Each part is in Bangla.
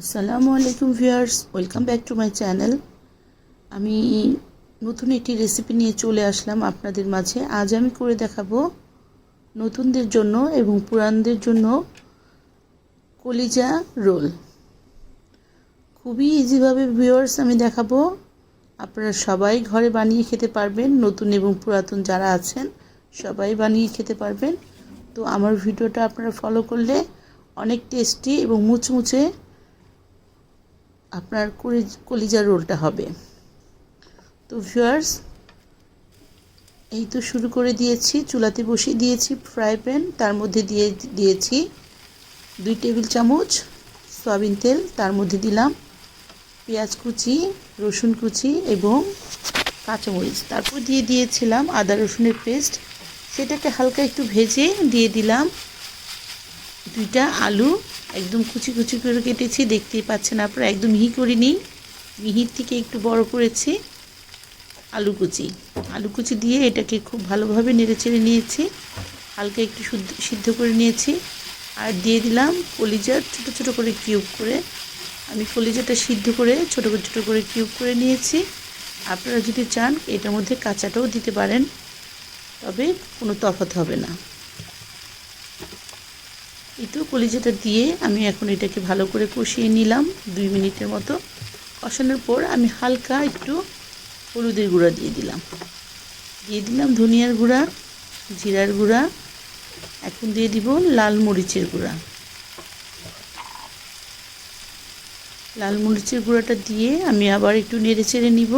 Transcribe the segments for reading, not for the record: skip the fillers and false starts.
আসসালামু আলাইকুম viewers, welcome back to my channel. আমি নতুন একটি রেসিপি নিয়ে চলে আসলাম আপনাদের মাঝে। আজ আমি করে দেখাবো নতুনদের জন্য এবং পুরানদের জন্য কলিজা রোল। খুবই ইজিভাবে ভিউয়ার্স আমি দেখাবো, আপনারা সবাই ঘরে বানিয়ে খেতে পারবেন। নতুন এবং পুরাতন যারা আছেন সবাই বানিয়ে খেতে পারবেন। তো আমার ভিডিওটা আপনারা ফলো করলে অনেক টেস্টি এবং মুচমুচে আপনার কলিজা রোলটা হবে। তো ভিউয়ার্স, এই তো শুরু করে দিয়েছি। চুলাতে বসিয়ে দিয়েছি ফ্রাই প্যান, তার মধ্যে দিয়েছি 2 টেবিল চামচ সয়াবিন তেল। তার মধ্যে দিলাম পেঁয়াজ কুচি, রসুন কুচি এবং কাঁচামরিচ। তারপর দিয়েছিলাম আদা রসুনের পেস্ট। সেটাকে হালকা একটু ভেজে দিয়ে দিলাম 2টা আলু, একদম কুচি কুচি করে কেটেছি। দেখতেই পাচ্ছেন আপনারা, একদম মিহি করিনি, মিহির থেকে একটু বড় করেছি। আলু কুচি দিয়ে এটাকে খুব ভালোভাবে নেড়েচেড়ে নিয়েছি, হালকা একটু সিদ্ধ করে নিয়েছি। আর দিয়ে দিলাম কলিজা, ছোট ছোট করে কিউব করে। আমি কলিজাটা সিদ্ধ করে ছোট ছোট করে কিউব করে নিয়েছি। আপনারা যদি চান এটার মধ্যে কাঁচাটাও দিতে পারেন, তবে কোনো তফাৎ হবে না। এই তো কলিজাটা দিয়ে আমি এখন এটাকে ভালো করে কষিয়ে নিলাম 2 মিনিটের মতো। কষানোর পর আমি হালকা একটু হলুদের গুঁড়া দিয়ে দিলাম ধনিয়ার গুঁড়া, জিরার গুঁড়া। এখন দিয়ে দিব লাল মরিচের গুঁড়া। লাল মরিচের গুঁড়াটা দিয়ে আমি আবার একটু নেড়ে চেড়ে নিব।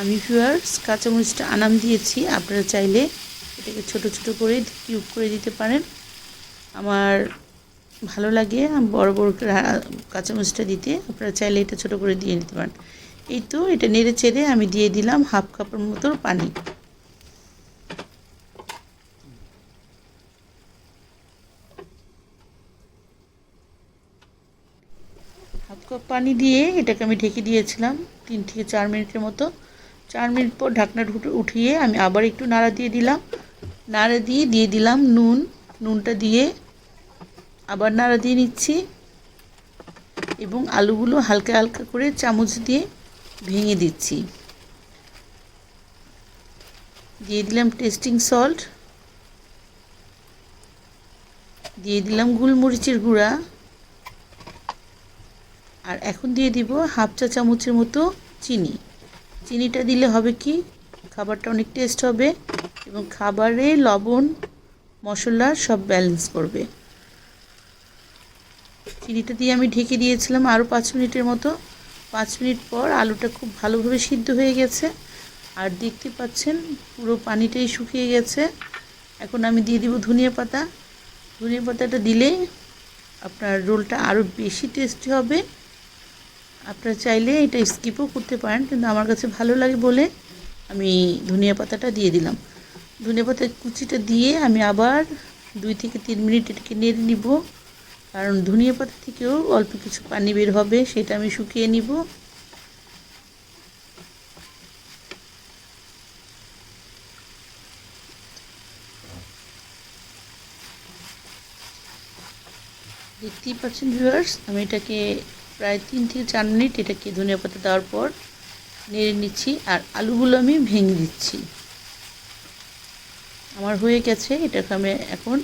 আমি ভিউয়ার্স কাঁচামরিচটা আনাম দিয়েছি, আপনারা চাইলে এটাকে ছোট ছোট করে কিউব করে দিতে পারেন। আমার ভালো লাগে বড় বড় কাঁচামরিচটা দিতে, আপনারা চাইলে এটা ছোট করে দিয়ে নিতে পারেন। এই তো এটা নেড়ে চেড়ে আমি দিয়ে দিলাম হাফ কাপের মতো পানি। হাফ কাপ পানি দিয়ে এটাকে আমি ঢেকে দিয়েছিলাম 3 থেকে 4 মিনিটের মতো। 4 মিনিট পর ঢাকনাটা উঠিয়ে আমি আবার একটু নাড়া দিয়ে দিলাম নুনটা দিয়ে আবার নাড়া দিয়ে নিচ্ছি এবং আলুগুলো হালকা হালকা করে চামচ দিয়ে ভেঙে দিচ্ছি। দিয়ে দিলাম টেস্টিং সল্ট, দিয়ে দিলাম গোলমরিচের গুঁড়া। আর এখন দিয়ে দিব হাফ চা চামচের মতো চিনিটা দিলে হবে কি, খাবারটা অনেক টেস্ট হবে এবং খাবারে লবণ মশলা সব ব্যালেন্স করবে। চিনিটা দিয়ে আমি ঢেকে দিয়েছিলাম আরও 5 মিনিটের মতো। 5 মিনিট পর আলুটা খুব ভালোভাবে সিদ্ধ হয়ে গেছে, আর দেখতে পাচ্ছেন পুরো পানিটাই শুকিয়ে গেছে। এখন আমি দিয়ে দিব ধনিয়া পাতাটা দিলে আপনার রোলটা আরও বেশি টেস্টি হবে। আপনারা চাইলে এটা স্কিপও করতে পারেন, কিন্তু আমার কাছে ভালো লাগে বলে আমি ধনিয়া পাতাটা দিয়ে দিলাম। ধনিয়া পাতার কুচিটা দিয়ে আমি আবার 2 থেকে 3 মিনিট এটাকে নেড়ে নিব, কারণ ধনিয়া পাতা থেকেও অল্প কিছু পানি বের হবে, সেটা আমি শুকিয়ে নিব। দেখতেই পাচ্ছেন ভিউয়ার্স, আমি এটাকে প্রায় 3 থেকে 4 মিনিট এটাকে ধনিয়া পাতা দেওয়ার পর নেড়ে নিচ্ছি, আর আলুগুলো আমি ভেঙে দিচ্ছি। আমার হয়ে গেছে। এটাকে আমি এখন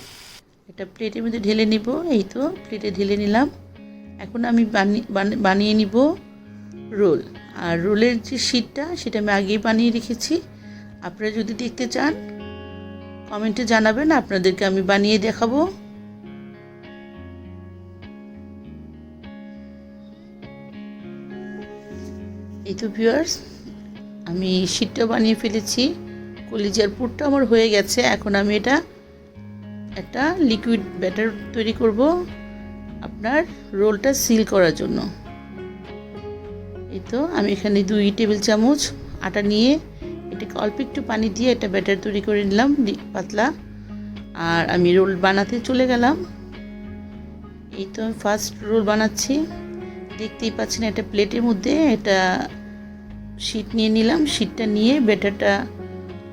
একটা প্লেটের মধ্যে ঢেলে নিব। এই তো প্লেটে ঢেলে নিলাম। এখন আমি বানিয়ে নিব রোল। আর রোলের যে শীটটা সেটা আমি আগেই বানিয়ে রেখেছি। আপনারা যদি দেখতে চান কমেন্টে জানাবেন, আপনাদেরকে আমি বানিয়ে দেখাবো। এই তো ভিউয়ার্স, আমি শীটটা বানিয়ে ফেলেছি, কলিজার পুরটা আমার হয়ে গেছে। এখন আমি এটা একটা লিকুইড ব্যাটার তৈরি করব আপনার রোলটা সিল করার জন্য। এই তো আমি এখানে 2 টেবিল চামচ আটা নিয়ে এটাকে অল্প একটু পানি দিয়ে একটা ব্যাটার তৈরি করে নিলাম পাতলা। আর আমি রোল বানাতে চলে গেলাম। এই তো আমি ফার্স্ট রোল বানাচ্ছি। দেখতেই পাচ্ছেন একটা প্লেটের মধ্যে এটা শীট নিয়ে নিলাম। শীটটা নিয়ে ব্যাটারটা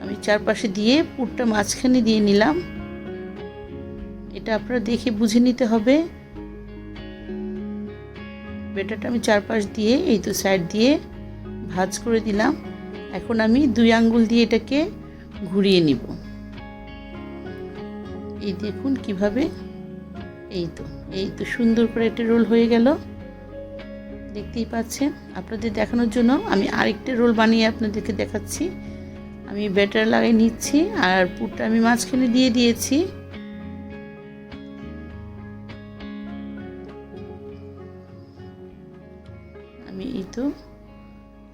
আমি চারপাশে দিয়ে পুরটা মাঝখানে দিয়ে নিলাম। এটা আপনারা দেখে বুঝে নিতে হবে। ব্যাটারটা আমি চারপাশ দিয়ে এই তো সাইড দিয়ে ভাঁজ করে দিলাম। এখন আমি 2 আঙ্গুল দিয়ে এটাকে ঘুরিয়ে নিব। এই দেখুন কিভাবে, এই তো সুন্দর করে একটা রোল হয়ে গেল, দেখতেই পাচ্ছেন। আপনাদের দেখানোর জন্য আমি আরেকটা রোল বানিয়ে আপনাদেরকে দেখাচ্ছি। আমি ব্যাটার লাগিয়ে নিচ্ছি আর পুরটা আমি মাঝখানে দিয়ে দিয়েছি।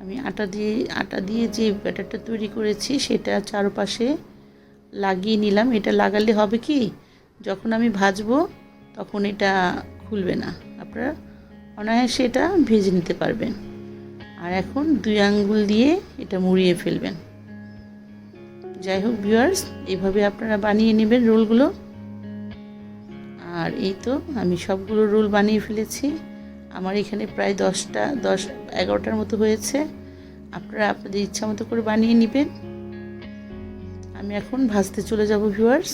আমি আটা দিয়ে যে ব্যাটারটা তৈরি করেছি সেটা চারপাশে লাগিয়ে নিলাম। এটা লাগালে হবে কি, যখন আমি ভাজবো তখন এটা খুলবে না, আপনারা অনায়াসে এটা ভেজে নিতে পারবেন। আর এখন 2 আঙ্গুল দিয়ে এটা মুড়িয়ে ফেলবেন। যাই হোক ভিউয়ার্স, এইভাবে আপনারা বানিয়ে নেবেন রোলগুলো। আর এই তো আমি সবগুলো রোল বানিয়ে ফেলেছি। আমার এখানে প্রায় 10-11টার মতো হয়েছে। আপনারা আপনাদের ইচ্ছা মতো করে বানিয়ে নেবেন। আমি এখন ভাজতে চলে যাব ভিউয়ার্স।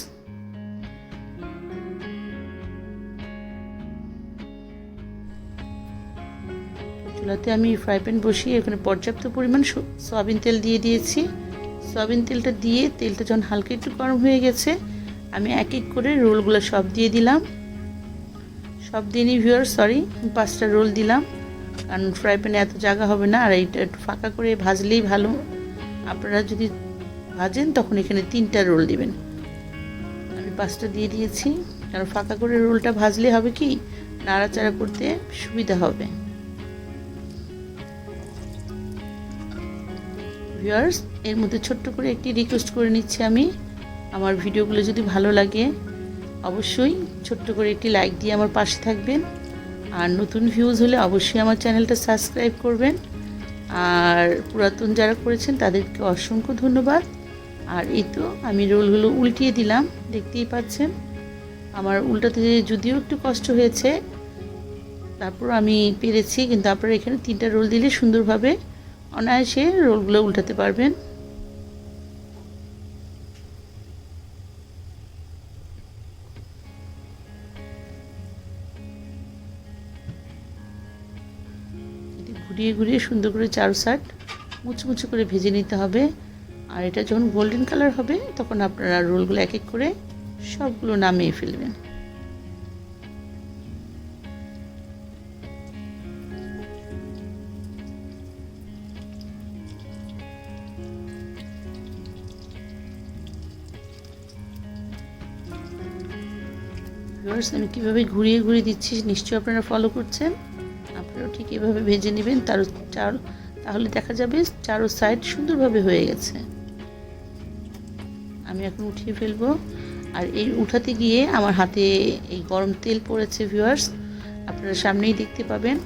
চুলাতে আমি ফ্রাই প্যান বসিয়ে এখানে পর্যাপ্ত পরিমাণ সয়াবিন তেল দিয়ে দিয়েছি। সয়াবিন তেলটা দিয়ে তেলটা যখন হালকা একটু গরম হয়ে গেছে, আমি এক এক করে রোলগুলো সব দিয়ে দিলাম। সব দিনই ভিউয়ার্স 5টা রোল দিলাম, কারণ ফ্রাই প্যানে এত জায়গা হবে না। আর এইটা একটু ফাঁকা করে ভাজলেই ভালো। আপনারা যদি ভাজেন তখন এখানে 3টা রোল দিবেন। আমি 5টা দিয়ে দিয়েছি, কারণ ফাঁকা করে রোলটা ভাজলে হবে কি, নাড়াচাড়া করতে সুবিধা হবে। ভিউয়ার্স, এর মধ্যে ছোট্ট করে একটি রিকোয়েস্ট করে নিচ্ছি আমি। আমার ভিডিওগুলো যদি ভালো লাগে অবশ্যই ছোট্ট করে একটি লাইক দিয়ে আমার পাশে থাকবেন। আর নতুন ভিউজ হলে অবশ্যই আমার চ্যানেলটা সাবস্ক্রাইব করবেন। আর পুরাতন যারা করেছেন তাদেরকে অসংখ্য ধন্যবাদ। আর এই তো আমি রোলগুলো উল্টিয়ে দিলাম, দেখতেই পাচ্ছেন। আমার উল্টাতে যদিও একটু কষ্ট হয়েছে, তারপর আমি পেরেছি। কিন্তু আপনারা এখানে 3টা রোল দিলে সুন্দরভাবে অনায়াসে রোলগুলো উল্টাতে পারবেন। ঘুরিয়ে ঘুরিয়ে সুন্দর করে চারো সাইড মুচমুচে করে ভেজে নিতে হবে। আর এটা যখন গোল্ডেন কালার হবে তখন আপনারা রোলগুলো এক এক করে সবগুলো নামিয়ে ফেলবেন। আমি কীভাবে ঘুরিয়ে ঘুরিয়ে দিচ্ছি নিশ্চয়ই আপনারা ফলো করছেন। আপনারাও ঠিক এভাবে ভেজে নেবেন, তাহলে দেখা যাবে চারো সাইড সুন্দরভাবে হয়ে গেছে। আমি এখন উঠিয়ে ফেলবো। আর এই উঠাতে গিয়ে আমার হাতে এই গরম তেল পড়েছে ভিউয়ার্স, আপনারা সামনেই দেখতে পাবেন।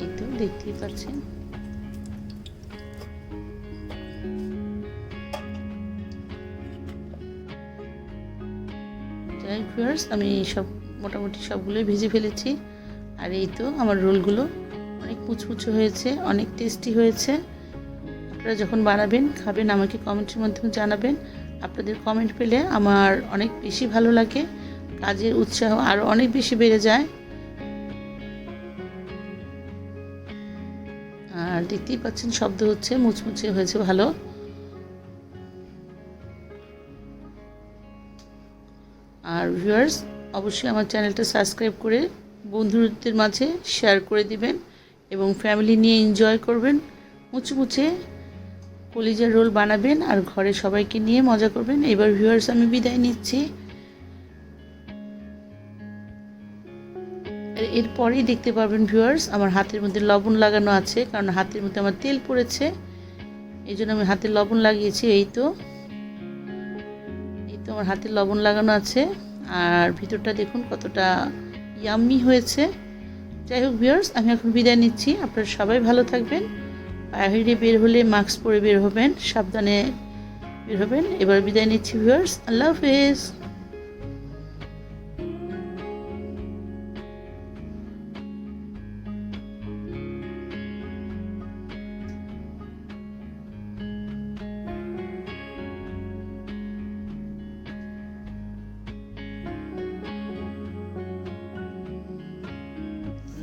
এই তো দেখতেই পাচ্ছেন। ভিউয়ার্স, আমি মোটামুটি সবগুলোই ভেজে ফেলেছি। আর এই তো আমার রোলগুলো অনেক মুচমুচে হয়েছে, অনেক টেস্টি হয়েছে। আপনারা যখন বানাবেন খাবেন আমাকে কমেন্টের মাধ্যমে জানাবেন। আপনাদের কমেন্ট পেলে আমার অনেক বেশি ভালো লাগে, কাজের উৎসাহ আরও অনেক বেশি বেড়ে যায়। আর দেখতেই পাচ্ছেন শব্দ হচ্ছে, মুচমুচে হয়েছে ভালো। আর ভিউয়ার্স, অবশ্যই আমার চ্যানেলটা সাবস্ক্রাইব করে বন্ধুদের মাঝে শেয়ার করে দিবেন এবং ফ্যামিলি নিয়ে এনজয় করবেন। মুচমুচে কলিজার রোল বানাবেন আর ঘরে সবাইকে নিয়ে মজা করবেন। এবার ভিউয়ার্স আমি বিদায় নিচ্ছি। এরপরেই দেখতে পারবেন ভিউয়ার্স আমার হাতের মধ্যে লবণ লাগানো আছে, কারণ হাতের মধ্যে আমার তেল পড়েছে, এই জন্য আমি হাতে লবণ লাগিয়েছি। এই তো আমার হাতে লবণ লাগানো আছে। আর ভিতরটা দেখুন কতটা ইয়াম্মি হয়েছে। যাই হোক ভিউয়ার্স, আমি এখন বিদায় নিচ্ছি। আপনারা সবাই ভালো থাকবেন। বাইরে বের হলে মাস্ক পরে বের হবেন, সাবধানে বের হবেন। এবার বিদায় নিচ্ছি ভিউয়ার্স, আল্লাহ হাফেজ।